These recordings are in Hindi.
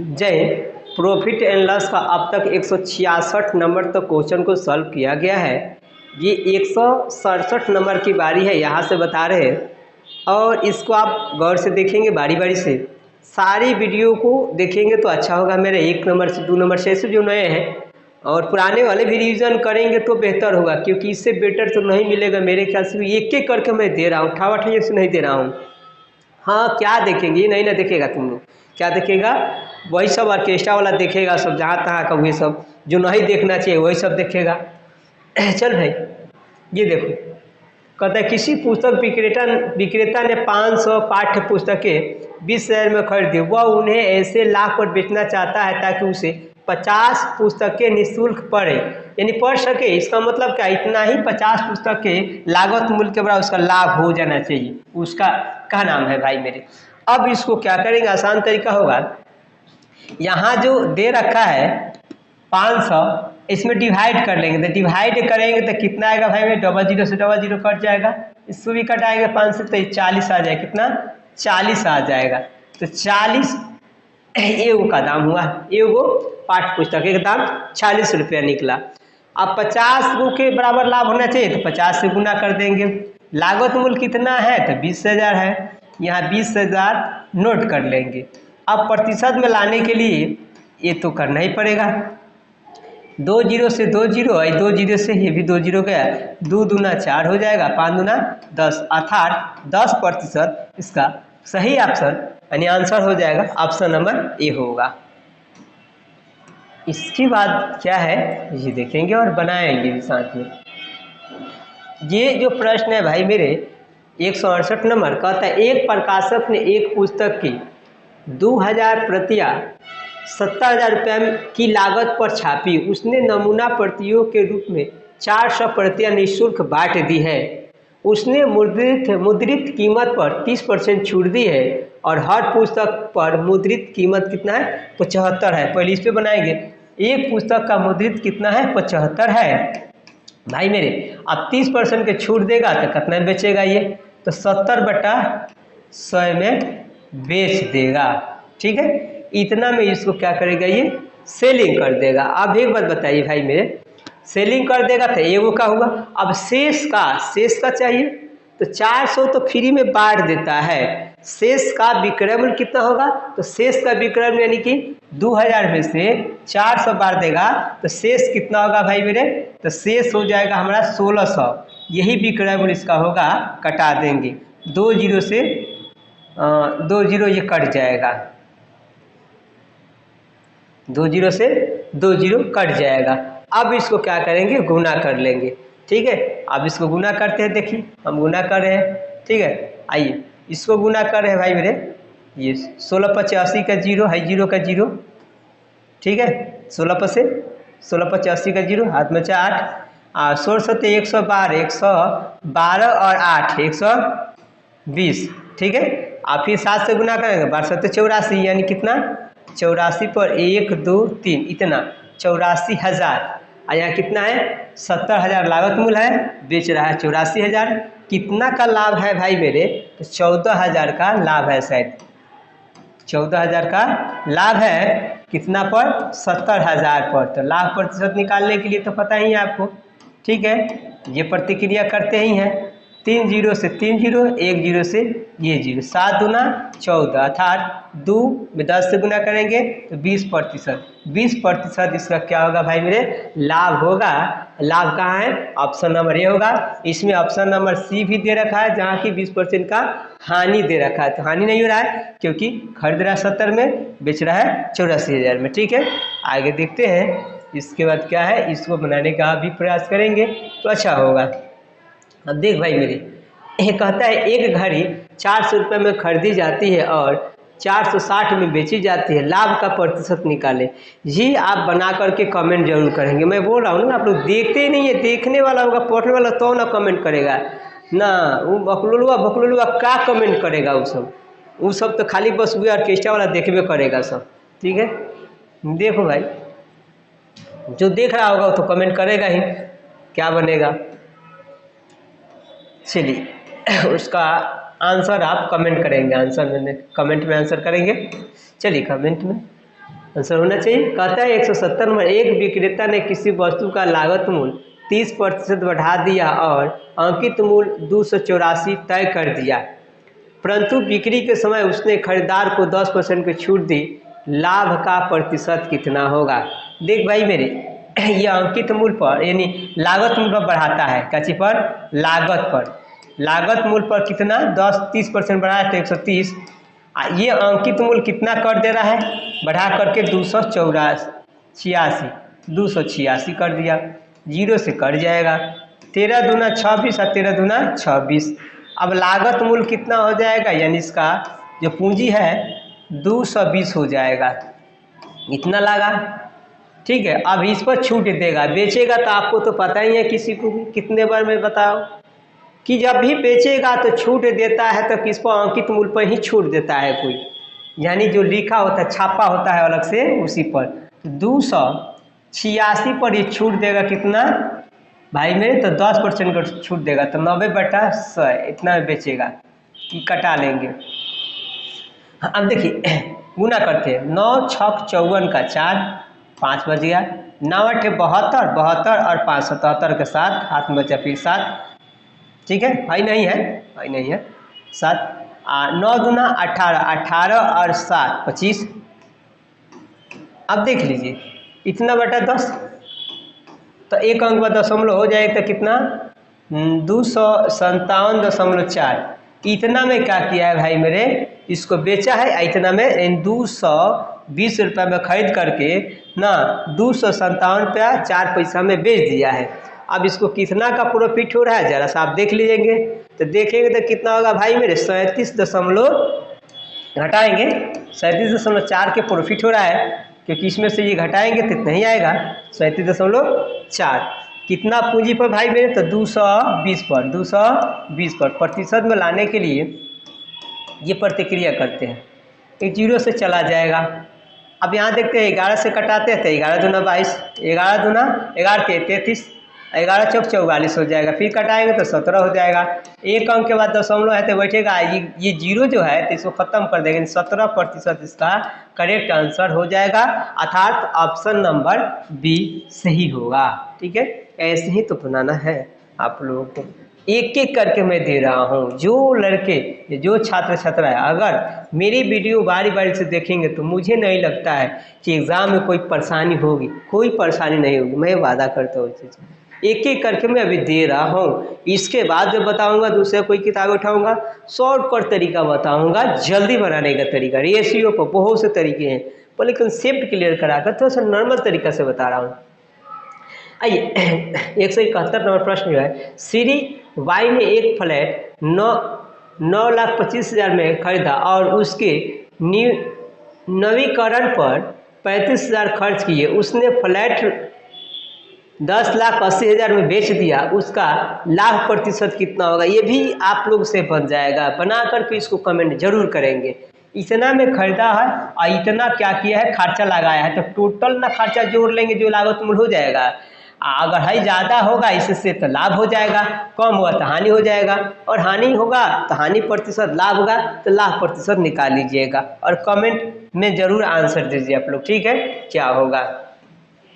जय प्रॉफिट एंड लॉस का अब तक 166 नंबर तक क्वेश्चन को सॉल्व किया गया है। ये 167 नंबर की बारी है, यहाँ से बता रहे हैं और इसको आप गौर से देखेंगे, बारी बारी से सारी वीडियो को देखेंगे तो अच्छा होगा। मेरे 1 नंबर से 2 नंबर से ऐसे जो नए हैं और पुराने वाले भी रिवीजन करेंगे तो बेहतर होगा, क्योंकि इससे बेटर तो नहीं मिलेगा मेरे ख्याल से। एक एक करके मैं दे रहा हूँ, ठावाठी से नहीं दे रहा हूँ। हाँ, क्या देखेंगे, नहीं ना देखेगा तुम लोग, क्या देखेगा? वही सब ऑर्केस्ट्रा वाला देखेगा, सब जहाँ तहाँ का वही सब जो नहीं देखना चाहिए वही सब देखेगा। चल भाई, ये देखो, कहता है किसी पुस्तक विक्रेता ने 500 पाठ्य पुस्तकें 20,000 में खरीदी। वह उन्हें ऐसे लाख पर बेचना चाहता है ताकि उसे 50 पुस्तकें निःशुल्क पढ़े, यानी पढ़ सके। इसका मतलब क्या, इतना ही 50 पुस्तकें लागत मूल्य के बराबर उसका लाभ हो जाना चाहिए, उसका क्या नाम है भाई मेरे। अब इसको क्या करेंगे, आसान तरीका होगा, यहाँ जो दे रखा है 500, इसमें डिवाइड कर लेंगे। तो डिवाइड करेंगे तो कितना आएगा भाई में, डबल जीरो से डबल जीरो कट जाएगा, इसको भी कटाएंगे 5 से तो 40 आ जाएगा। कितना? 40 आ जाएगा। तो 40 एगो का दाम हुआ, एगो पाठ्य पुस्तक का दाम 40 रुपया निकला। अब 50 के बराबर लाभ होना चाहिए तो 50 से गुना कर देंगे। लागत मूल्य कितना है तो 20,000 है, यहाँ 20,000 नोट कर लेंगे। अब प्रतिशत में लाने के लिए ये तो करना ही पड़ेगा, 2 जीरो से 2 जीरो, 2 जीरो से ये भी 2 जीरो गया, 2 दूना 4 हो जाएगा, 5 दूना 10, अर्थात 10% इसका सही ऑप्शन यानी आंसर हो जाएगा, ऑप्शन नंबर ए होगा। इसके बाद क्या है ये देखेंगे और बनाएंगे भी साथ में। ये जो प्रश्न है भाई मेरे 168 नंबर, कहता है एक प्रकाशक ने एक पुस्तक की 2000 प्रतियां 70,000 रुपये की लागत पर छापी। उसने नमूना प्रतियों के रूप में 400 प्रतियां निःशुल्क बांट दी है। उसने मुद्रित कीमत पर 30% छूट दी है और हर पुस्तक पर मुद्रित कीमत कितना है, 75 है। पहले इस पे बनाएंगे, एक पुस्तक का मुद्रित कितना है, 75 है भाई मेरे। अब 30% के छूट देगा तो कितना में बेचेगा ये, तो 70/100 में बेच देगा। ठीक है, इतना में इसको क्या करेगा, ये सेलिंग कर देगा। अब एक बात बताइए भाई मेरे, सेलिंग कर देगा तो एगो का हुआ। अब शेष का चाहिए तो 400 तो फ्री में बांट देता है। शेष का विक्रय मूल्य कितना होगा, तो शेष का विक्रय मूल्य यानी कि 2000 में से 400 बांट देगा तो शेष कितना होगा भाई मेरे, तो शेष हो जाएगा हमारा 1600। यही विक्रय मूल्य इसका होगा, कटा देंगे 2 जीरो से 2 जीरो ये कट जाएगा, 2 जीरो से 2 जीरो कट जाएगा। अब इसको क्या करेंगे, गुना कर लेंगे। ठीक है, अब इसको गुना करते हैं, देखिए हम गुना कर रहे हैं। ठीक है, आइए इसको गुना कर रहे हैं भाई मेरे, ये 16 का जीरो है, जीरो का जीरो। ठीक है, 16 का जीरो, हाथ में 4, 16 112, 112 और 8 120। ठीक है, आप फिर 7 से गुना करेंगे, 12 84, यानी कितना, 84 पर 1 2 3, इतना 84,000। और यहाँ कितना है, 70,000 लागत मूल्य है, बेच रहा है 84,000। कितना का लाभ है भाई मेरे, तो 14,000 का लाभ है, शायद 14,000 का लाभ है। कितना पर, 70,000 पर। तो लाभ प्रतिशत निकालने के लिए तो पता ही है आपको। ठीक है, ये प्रतिक्रिया करते ही हैं, 3 जीरो से 3 जीरो, 1 जीरो से ये जीरो, 7 दूना 14, अर्थात 2 में 10 से गुना करेंगे तो 20%। 20% इसका क्या होगा भाई मेरे, लाभ होगा। लाभ कहाँ है, ऑप्शन नंबर ए होगा। इसमें ऑप्शन नंबर सी भी दे रखा है, जहाँ की 20% का हानि दे रखा है। तो हानि नहीं हो रहा है क्योंकि खरीद रहा है 70 में, बेच रहा है 84,000 में। ठीक है, आगे देखते हैं इसके बाद क्या है, इसको बनाने का भी प्रयास करेंगे तो अच्छा होगा। अब देख भाई मेरे, ये कहता है एक घड़ी 400 रुपये में खरीदी जाती है और 460 में बेची जाती है, लाभ का प्रतिशत निकालें। ये आप बना करके कमेंट जरूर करेंगे। मैं बोल रहा हूँ ना, आप लोग देखते ही नहीं है, देखने वाला होगा, पढ़ने वाला तो ना कमेंट करेगा ना। वो बकलुलुआ क्या कमेंट करेगा, वो सब तो खाली बस वो ऑर्केस्ट्रा वाला देखबे करेगा सब। ठीक है, देखो भाई, जो देख रहा होगा वो तो कमेंट करेगा ही, क्या बनेगा। चलिए उसका आंसर आप कमेंट करेंगे, आंसर में कमेंट में आंसर करेंगे। चलिए कमेंट में आंसर होना चाहिए। कहता है 170 नंबर, एक विक्रेता ने किसी वस्तु का लागत मूल्य 30% बढ़ा दिया और अंकित मूल्य 284 तय कर दिया, परंतु बिक्री के समय उसने खरीदार को 10% की छूट दी, लाभ का प्रतिशत कितना होगा। देख भाई मेरे, ये अंकित मूल्य पर यानी लागत मूल्य पर बढ़ाता है, क्या चीज पर, लागत पर, लागत मूल्य पर कितना 30% बढ़ाया तो 130, ये अंकित मूल्य कितना कर दे रहा है, बढ़ा करके 286 कर दिया, जीरो से कट जाएगा, 13 दूना 26 और 13 दूना 26। अब लागत मूल्य कितना हो जाएगा, यानी इसका जो पूंजी है 220 हो जाएगा, इतना लगा। ठीक है, अब इस पर छूट देगा, बेचेगा तो आपको तो पता ही है, किसी को भी कितने बार मैं बताओ कि जब भी बेचेगा तो छूट देता है तो किस पर, अंकित मूल्य पर ही छूट देता है कोई, यानी जो लिखा होता है छापा होता है अलग से उसी पर। 286 पर ये छूट देगा कितना भाई मेरे, तो 10% का छूट देगा, तो 90/100 इतना बेचेगा, कि कटा लेंगे। अब देखिए गुना करते हैं, 9 छक 54 का 4, 5 बज गया, 9 8 72, 72 और 577 के साथ हाथ में बचा फिर 7, ठीक है, भाई नहीं है 7, 9 दूना 18, 18 और 7 25। अब देख लीजिए इतना बटा 10, तो एक अंक में दशमलव हो जाएगा तो कितना 257.4, इतना में क्या किया है भाई मेरे, इसको बेचा है, इतना में 220 रुपये में खरीद करके ना 257.4 में बेच दिया है। अब इसको कितना का प्रॉफिट हो रहा है जरा सा आप देख लीजिएंगे, तो देखेंगे तो कितना होगा भाई मेरे 37 दशमलव घटाएंगे 37.4 के प्रॉफिट हो रहा है, क्योंकि इसमें से ये घटाएंगे तो इतना ही आएगा 37.4। कितना पूंजी पर भाई मेरे, तो 220 पर प्रतिशत में लाने के लिए ये प्रतिक्रिया करते हैं, एक जीरो से चला जाएगा। अब यहाँ देखते हैं 11 से कटाते हैं तो 11 दूना 22, 11 दूना 11 के 33, 11 चौक 44 हो जाएगा, फिर कटाएंगे तो 17 हो जाएगा, एक अंक के बाद दशमलव है तो बैठेगा, ये जीरो जो है तो इसको खत्म कर देंगे, 17% इसका करेक्ट आंसर हो जाएगा, अर्थात ऑप्शन नंबर बी सही होगा। ठीक है, ऐसे ही तो बनाना है आप लोगों को, एक एक करके मैं दे रहा हूँ। जो लड़के जो छात्र छात्राएं अगर मेरी वीडियो बारी बारी से देखेंगे तो मुझे नहीं लगता है कि एग्ज़ाम में कोई परेशानी होगी, कोई परेशानी नहीं होगी, मैं वादा करता हूँ चीज़, एक एक करके मैं अभी दे रहा हूँ। इसके बाद जब बताऊँगा दूसरा कोई किताब उठाऊँगा, शॉर्टकट तरीका बताऊँगा, जल्दी बनाने का तरीका, रेशियो पर बहुत से तरीके हैं, पर कंसेप्ट क्लियर कराकर थोड़ा सा नॉर्मल तरीका से बता रहा हूँ। आइए 171 नंबर प्रश्न जो है, श्री वाई ने एक फ्लैट 9,25,000 में खरीदा और उसके नवीकरण पर 35,000 खर्च किए, उसने फ्लैट 10,80,000 में बेच दिया, उसका लाभ प्रतिशत कितना होगा। ये भी आप लोग से बन जाएगा, बना करके इसको कमेंट जरूर करेंगे। इतना में खरीदा है और इतना क्या किया है, खर्चा लगाया है, तो टोटल ना खर्चा जोड़ लेंगे जो लागत मूल्य हो जाएगा, अगर है ज़्यादा होगा इससे तो लाभ हो जाएगा, कम हुआ तो हानि हो जाएगा, और हानि होगा तो हानि प्रतिशत, लाभ होगा तो लाभ प्रतिशत निकाल लीजिएगा, और कमेंट में ज़रूर आंसर दीजिए आप लोग। ठीक है, क्या होगा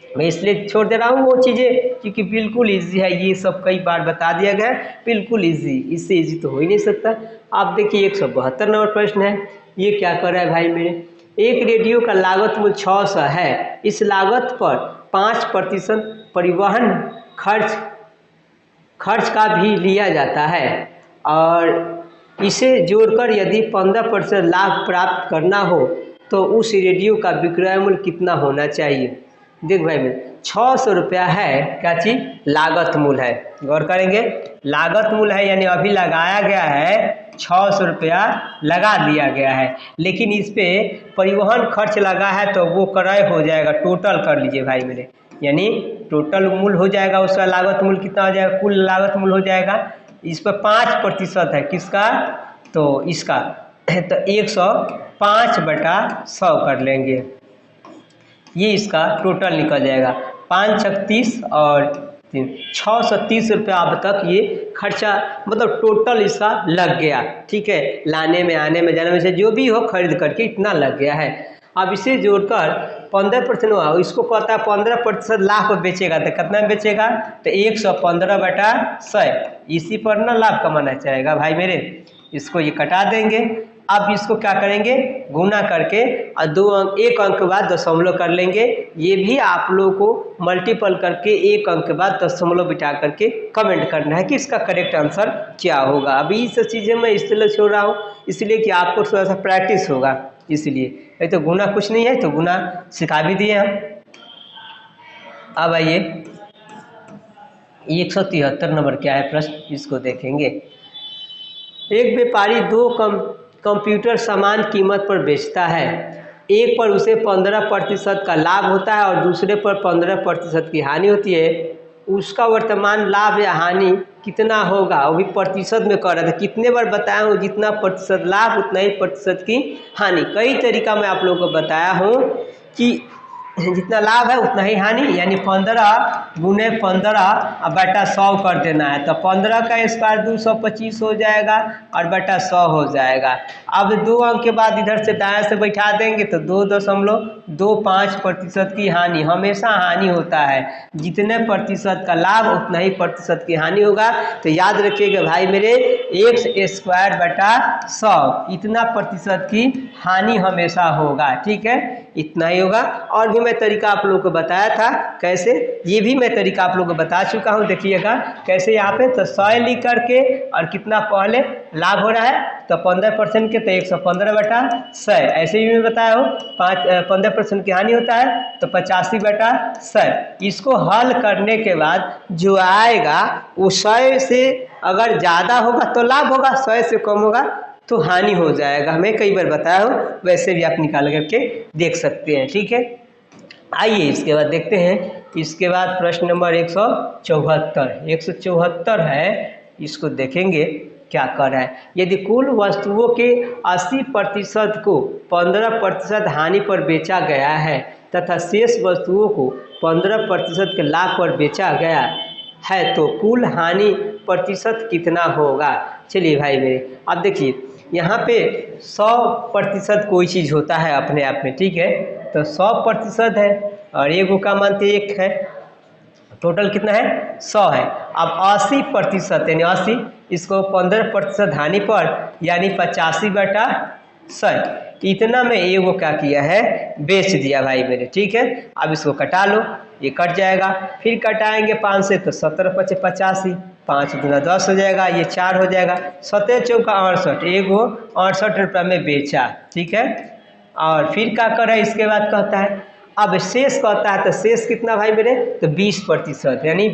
मैं इसलिए छोड़ दे रहा हूँ वो चीज़ें, क्योंकि बिल्कुल इजी है, ये सब कई बार बता दिया गया है, बिल्कुल इजी, इससे इजी तो हो ही नहीं सकता। आप देखिए 172 नंबर प्रश्न है, ये क्या कर रहा है भाई मेरे, एक रेडियो का लागत मूल्य 600 है, इस लागत पर 5% परिवहन खर्च का भी लिया जाता है, और इसे जोड़कर यदि 15% लाभ प्राप्त करना हो तो उस रेडियो का विक्रय मूल्य कितना होना चाहिए। देख भाई मेरे 600 रुपया है, क्या चीज़, लागत मूल्य है, गौर करेंगे, लागत मूल्य है, यानी अभी लगाया गया है 600 रुपया लगा दिया गया है, लेकिन इस पे परिवहन खर्च लगा है तो वो क्रय हो जाएगा, टोटल कर लीजिए भाई मेरे, यानी टोटल मूल्य हो जाएगा, उसका लागत मूल्य कितना हो जाएगा, कुल लागत मूल्य हो जाएगा, इस पर 5% है किसका, तो इसका, तो 105/100 कर लेंगे, ये इसका टोटल निकल जाएगा, 5 छक 30 और 3 630 रुपया अब तक ये खर्चा, मतलब टोटल इसका लग गया। ठीक है, लाने में आने में जाने में से जो भी हो खरीद करके इतना लग गया है। अब इसे जोड़कर 15% हुआ, इसको कहता है 15% लाभ पर बेचेगा तो कितना में बेचेगा, तो 115/100। इसी पर ना लाभ कमाना चाहेगा भाई मेरे। इसको ये कटा देंगे। अब इसको क्या करेंगे, गुना करके और एक अंक के बाद दशमलव कर लेंगे। ये भी आप लोगों को मल्टीपल करके एक अंक के बाद दशमलव बिठा करके कमेंट करना है कि इसका करेक्ट आंसर क्या होगा। अभी ये सब चीज़ें मैं इसलिए छोड़ रहा हूँ, इसलिए कि आपको थोड़ा सा प्रैक्टिस होगा, इसलिए। नहीं तो गुना कुछ नहीं है, तो गुना सिखा भी दिए हम। अब आइए 173 नंबर क्या है प्रश्न, इसको देखेंगे। एक व्यापारी दो कंप्यूटर समान कीमत पर बेचता है। एक पर उसे 15% का लाभ होता है और दूसरे पर 15% की हानि होती है। उसका वर्तमान लाभ या हानि कितना होगा, वो भी प्रतिशत में कह रहा था। कितने बार बताया हूँ, जितना प्रतिशत लाभ उतना ही प्रतिशत की हानि। कई तरीका मैं आप लोगों को बताया हूँ कि जितना लाभ है उतना ही हानि, यानी 15 गुने 15/100 कर देना है। तो 15 का स्क्वायर 225 हो जाएगा और बटा 100 हो जाएगा। अब 2 अंक के बाद इधर से दाएं से बैठा देंगे तो 2.25% की हानि। हमेशा हानि होता है, जितने प्रतिशत का लाभ उतना ही प्रतिशत की हानि होगा। तो याद रखिएगा भाई मेरे, x²/100 इतना प्रतिशत की हानि हमेशा होगा। ठीक है, इतना ही होगा। और भी मैं तरीका आप लोगों को बताया था कैसे, ये भी मैं तरीका आप लोगों को बता चुका हूँ। देखिएगा कैसे, यहाँ पे तो 100 लिख करके और कितना पहले लाभ हो रहा है तो 15% के, तो 115/100। ऐसे ही मैं बताया हूँ 15% की हानि होता है तो 85/100। इसको हल करने के बाद जो आएगा वो 100 से अगर ज़्यादा होगा तो लाभ होगा, 100 से कम होगा तो हानि हो जाएगा। मैं कई बार बताया हूँ, वैसे भी आप निकाल करके देख सकते हैं। ठीक है, आइए इसके बाद देखते हैं। इसके बाद प्रश्न नंबर 174 है, इसको देखेंगे क्या कर रहा है। यदि कुल वस्तुओं के 80% को 15% हानि पर बेचा गया है तथा शेष वस्तुओं को 15% के लाभ पर बेचा गया है तो कुल हानि प्रतिशत कितना होगा। चलिए भाई मेरे, अब देखिए यहाँ पे 100% कोई चीज़ होता है अपने आप में। ठीक है, तो 100% है और एगो का मानते 1 है, टोटल कितना है 100 है। अब 80% यानी 80, इसको 15% हानि पर यानी 85/100, इतना में एगो क्या किया है, बेच दिया भाई मेरे। ठीक है, अब इसको कटा लो, ये कट जाएगा। फिर कटाएंगे 5 से तो 17×5 = 85, 5 दूना 10 हो जाएगा, ये 4 हो जाएगा। 7 चौका 68, एगो 68 रुपये में बेचा। ठीक है, और फिर क्या कर रहा है, इसके बाद कहता है अब शेष कहता है, तो शेष कितना भाई मेरे, तो 20%, यानी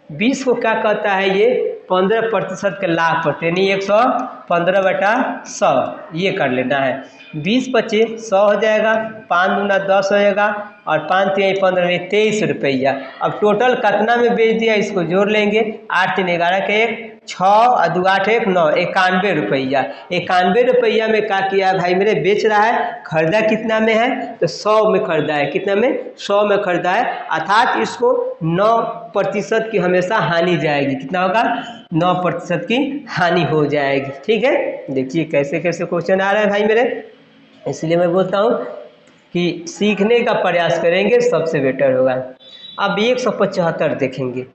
20 को क्या कहता है, ये 15% के लाभ पर, यानी 115/100 ये कर लेना है। 20×25 = 100 हो जाएगा, 5 दूना 10 हो जाएगा और 5 3 15 में 23 रुपया। अब टोटल कितना में बेच दिया, इसको जोड़ लेंगे। 8 3 11 के 1, 6 और 2 8 1 9, 91 रुपया। 91 रुपया में क्या किया है भाई मेरे, बेच रहा है। खरीदा कितना में है, तो 100 में खरीदा है। कितना में, 100 में खरीदा है, अर्थात इसको 9% की हमेशा हानि जाएगी। कितना होगा, 9% की हानि हो जाएगी। ठीक है, देखिए कैसे कैसे क्वेश्चन आ रहा है भाई मेरे। इसलिए मैं बोलता हूँ कि सीखने का प्रयास करेंगे, सबसे बेटर होगा। अब 175 देखेंगे।